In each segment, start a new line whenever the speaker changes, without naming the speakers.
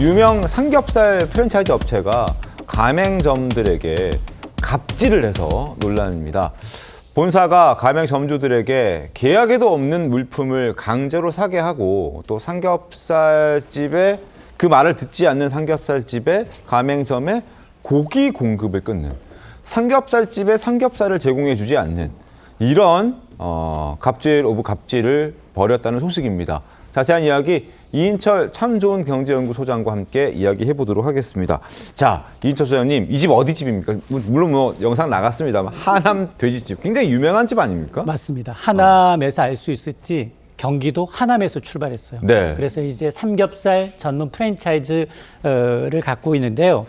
유명 삼겹살 프랜차이즈 업체가 가맹점들에게 갑질을 해서 논란입니다. 본사가 가맹점주들에게 계약에도 없는 물품을 강제로 사게 하고 또 삼겹살집에 그 말을 듣지 않는 삼겹살집에 가맹점에 고기 공급을 끊는, 삼겹살집에 삼겹살을 제공해 주지 않는 이런 갑질 오브 갑질을 벌였다는 소식입니다. 자세한 이야기 이인철 참 좋은 경제연구소장과 함께 이야기해 보도록 하겠습니다. 자, 이인철 소장님, 이 집 어디 집입니까? 물론 뭐 영상 나갔습니다만 하남 돼지집, 굉장히 유명한 집 아닙니까?
맞습니다. 하남에서 알 수 있을지 경기도 하남에서 출발했어요.
네.
그래서 이제 삼겹살 전문 프랜차이즈를 갖고 있는데요.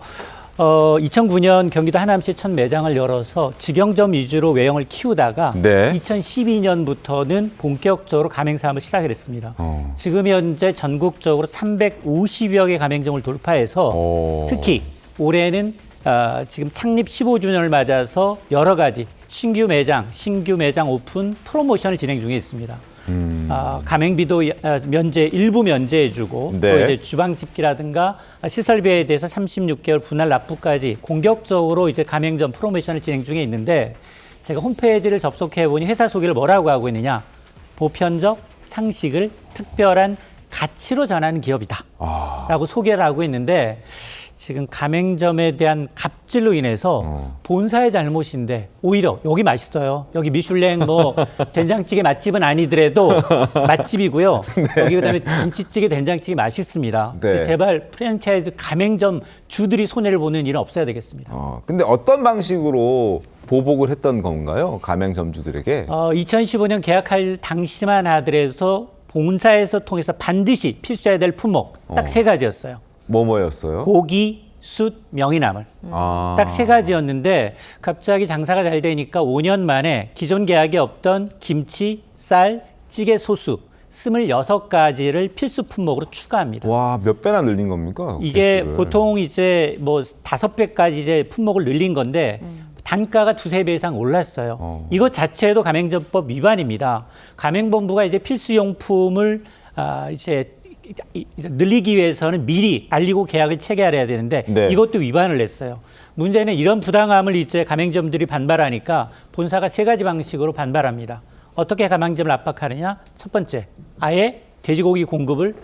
2009년 경기도 하남시에 첫 매장을 열어서 직영점 위주로 외형을 키우다가
네.
2012년부터는 본격적으로 가맹 사업을 시작을 했습니다. 지금 현재 전국적으로 350여 개 가맹점을 돌파해서 특히 올해는 지금 창립 15주년을 맞아서 여러 가지 신규 매장 오픈 프로모션을 진행 중에 있습니다. 가맹비도 일부 면제해주고
네.
또 이제 주방집기라든가 시설비에 대해서 36개월 분할 납부까지 공격적으로 이제 가맹점 프로모션을 진행 중에 있는데, 제가 홈페이지를 접속해 보니 회사 소개를 뭐라고 하고 있느냐? 보편적 상식을 특별한 가치로 전하는 기업이다라고 소개를 하고 있는데, 지금 가맹점에 대한 갑질로 인해서 본사의 잘못인데 오히려 여기 맛있어요. 여기 미슐랭 뭐 된장찌개 맛집은 아니더라도 맛집이고요. 여기 그다음에 김치찌개, 된장찌개 맛있습니다.
네.
제발 프랜차이즈 가맹점 주들이 손해를 보는 일은 없어야 되겠습니다.
근데 어떤 방식으로 보복을 했던 건가요? 가맹점주들에게?
2015년 계약할 당시만 하더라도 본사에서 통해서 반드시 필수해야 될 품목 딱 세 가지였어요.
뭐였어요?
고기, 숯, 명이나물. 딱 세 가지였는데 갑자기 장사가 잘 되니까 5년 만에 기존 계약이 없던 김치, 쌀, 찌개, 소스 26가지를 필수 품목으로 추가합니다.
와, 몇 배나 늘린 겁니까?
이게
개수를.
보통 이제 뭐 5배까지 이제 품목을 늘린 건데 단가가 2~3배 이상 올랐어요. 이것 자체도 가맹점법 위반입니다. 가맹본부가 이제 필수용품을 이제 늘리기 위해서는 미리 알리고 계약을 체결해야 되는데
네.
이것도 위반을 했어요. 문제는 이런 부당함을 이제 가맹점들이 반발하니까 본사가 세 가지 방식으로 반발합니다. 어떻게 가맹점을 압박하느냐? 첫 번째, 아예 돼지고기 공급을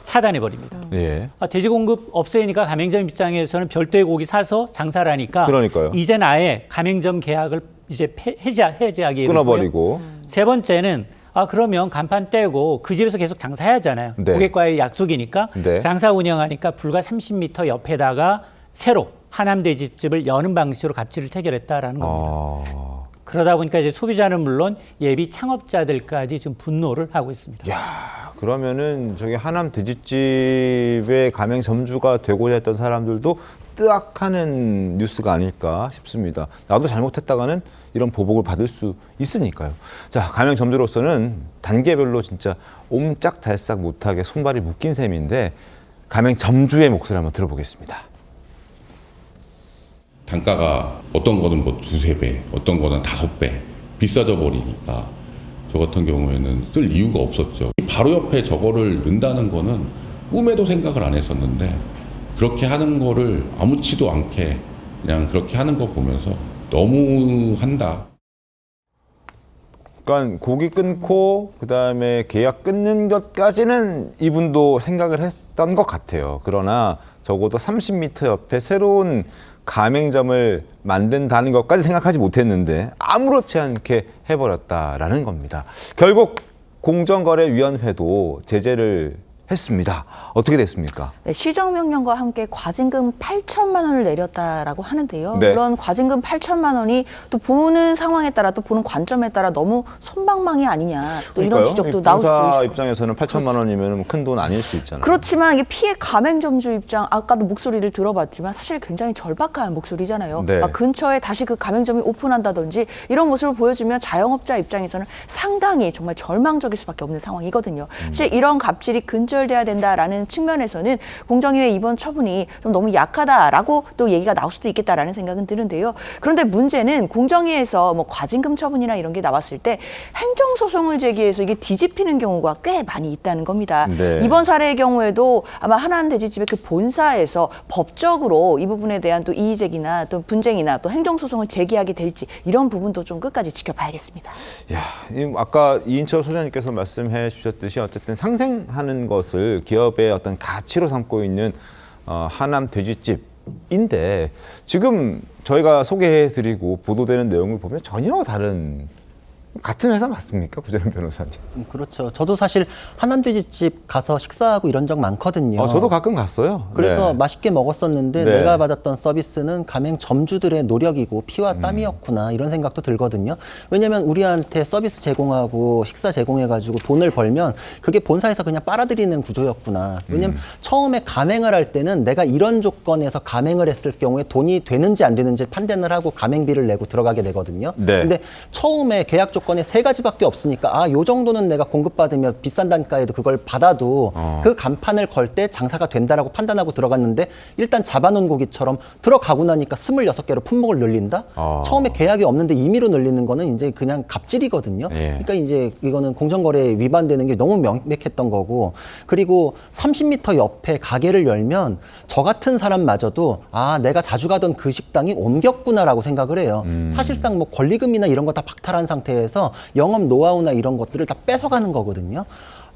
차단해버립니다.
예.
돼지 공급 없애니까 가맹점 입장에서는 별도의 고기 사서 장사를 하니까
그러니까요.
이제는 아예 가맹점 계약을 이제 해제하기
끊어버리고.
세 번째는 그러면 간판 떼고 그 집에서 계속 장사해야잖아요.
네.
고객과의 약속이니까.
네.
장사 운영하니까 불과 30m 옆에다가 새로 하남 돼지집을 여는 방식으로 갑질을 체결했다라는 겁니다. 그러다 보니까 이제 소비자는 물론 예비 창업자들까지 지금 분노를 하고 있습니다.
그러면은 저기 하남 돼지집의 가맹점주가 되고자 했던 사람들도 뜨악하는 뉴스가 아닐까 싶습니다. 나도 잘못했다가는 이런 보복을 받을 수 있으니까요. 자, 가맹점주로서는 단계별로 진짜 옴짝달싹 못하게 손발이 묶인 셈인데 가맹점주의 목소리 한번 들어보겠습니다.
단가가 어떤 거는 뭐 2~3배, 어떤 거는 5배 비싸져 버리니까 저 같은 경우에는 쓸 이유가 없었죠. 바로 옆에 저거를 넣는다는 거는 꿈에도 생각을 안 했었는데 그렇게 하는 거를 아무렇지도 않게 그냥 그렇게 하는 거 보면서 너무 한다.
그러니까 고기 끊고 그다음에 계약 끊는 것까지는 이분도 생각을 했던 것 같아요. 그러나 적어도 30m 옆에 새로운 가맹점을 만든다는 것까지 생각하지 못했는데 아무렇지 않게 해버렸다라는 겁니다. 결국 공정거래위원회도 제재를 했습니다. 어떻게 됐습니까?
네, 시정명령과 함께 과징금 8천만 원을 내렸다라고 하는데요.
네.
물론 과징금 8천만 원이 또 보는 상황에 따라 또 보는 관점에 따라 너무 솜방망이 아니냐 또 이런 지적도 나올 수 있을
본사
것
입장에서는 8천만 원이면 큰 돈 아닐 수 있잖아요.
그렇지만 이게 피해 가맹점주 입장, 아까도 목소리를 들어봤지만 사실 굉장히 절박한 목소리잖아요.
네.
막 근처에 다시 그 가맹점이 오픈한다든지 이런 모습을 보여주면 자영업자 입장에서는 상당히 정말 절망적일 수밖에 없는 상황이거든요. 사실 이런 갑질이 근처에 해결돼야 된다라는 측면에서는 공정위의 이번 처분이 좀 너무 약하다라고 또 얘기가 나올 수도 있겠다라는 생각은 드는데요. 그런데 문제는 공정위에서 뭐 과징금 처분이나 이런 게 나왔을 때 행정소송을 제기해서 이게 뒤집히는 경우가 꽤 많이 있다는 겁니다.
네.
이번 사례의 경우에도 아마 하나은돼지집의 그 본사에서 법적으로 이 부분에 대한 또 이의제기나 또 분쟁이나 또 행정소송을 제기하게 될지 이런 부분도 좀 끝까지 지켜봐야겠습니다.
야, 아까 이인철 소장님께서 말씀해 주셨듯이 어쨌든 상생하는 것을 기업의 어떤 가치로 삼고 있는 하남 돼지집인데 지금 저희가 소개해드리고 보도되는 내용을 보면 전혀 다른 같은 회사 맞습니까? 구재현 변호사님.
그렇죠. 저도 사실 하남돼지집 가서 식사하고 이런 적 많거든요.
저도 가끔 갔어요.
그래서
네.
맛있게 먹었었는데
네.
내가 받았던 서비스는 가맹점주들의 노력이고 피와 땀이었구나 이런 생각도 들거든요. 왜냐하면 우리한테 서비스 제공하고 식사 제공해가지고 돈을 벌면 그게 본사에서 그냥 빨아들이는 구조였구나. 왜냐하면 처음에 가맹을 할 때는 내가 이런 조건에서 가맹을 했을 경우에 돈이 되는지 안 되는지 판단을 하고 가맹비를 내고 들어가게 되거든요.
네.
근데 처음에 계약 조건에 3가지밖에 없으니까 요 정도는 내가 공급받으면 비싼 단가에도 그걸 받아도 그 간판을 걸 때 장사가 된다라고 판단하고 들어갔는데 일단 잡아놓은 고기처럼 들어가고 나니까 26개로 품목을 늘린다? 처음에 계약이 없는데 임의로 늘리는 거는 이제 그냥 갑질이거든요.
예.
그러니까 이제 이거는 공정거래에 위반되는 게 너무 명백했던 거고 그리고 30m 옆에 가게를 열면 저 같은 사람마저도 내가 자주 가던 그 식당이 옮겼구나라고 생각을 해요. 사실상 뭐 권리금이나 이런 거 다 박탈한 상태에서 영업 노하우나 이런 것들을 다 뺏어가는 거거든요.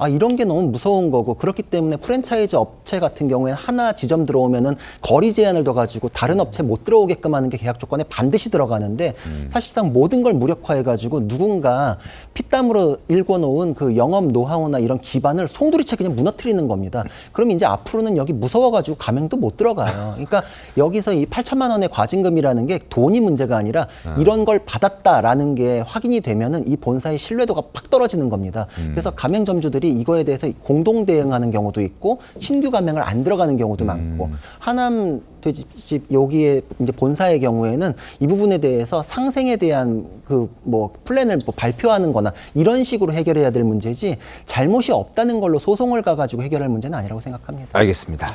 이런 게 너무 무서운 거고 그렇기 때문에 프랜차이즈 업체 같은 경우에는 하나 지점 들어오면은 거리 제한을 둬가지고 다른 업체 못 들어오게끔 하는 게 계약 조건에 반드시 들어가는데 사실상 모든 걸 무력화해가지고 누군가 피땀으로 일궈놓은 그 영업 노하우나 이런 기반을 송두리째 그냥 무너뜨리는 겁니다. 그럼 이제 앞으로는 여기 무서워가지고 가맹도 못 들어가요. 그러니까 여기서 이 8천만 원의 과징금이라는 게 돈이 문제가 아니라 이런 걸 받았다라는 게 확인이 되면은 이 본사의 신뢰도가 팍 떨어지는 겁니다. 그래서 가맹점주들이 이거에 대해서 공동 대응하는 경우도 있고 신규 가맹을 안 들어가는 경우도 많고 하남 돼지집 여기에 이제 본사의 경우에는 이 부분에 대해서 상생에 대한 그 뭐 플랜을 뭐 발표하는 거나 이런 식으로 해결해야 될 문제지 잘못이 없다는 걸로 소송을 가가지고 해결할 문제는 아니라고 생각합니다.
알겠습니다.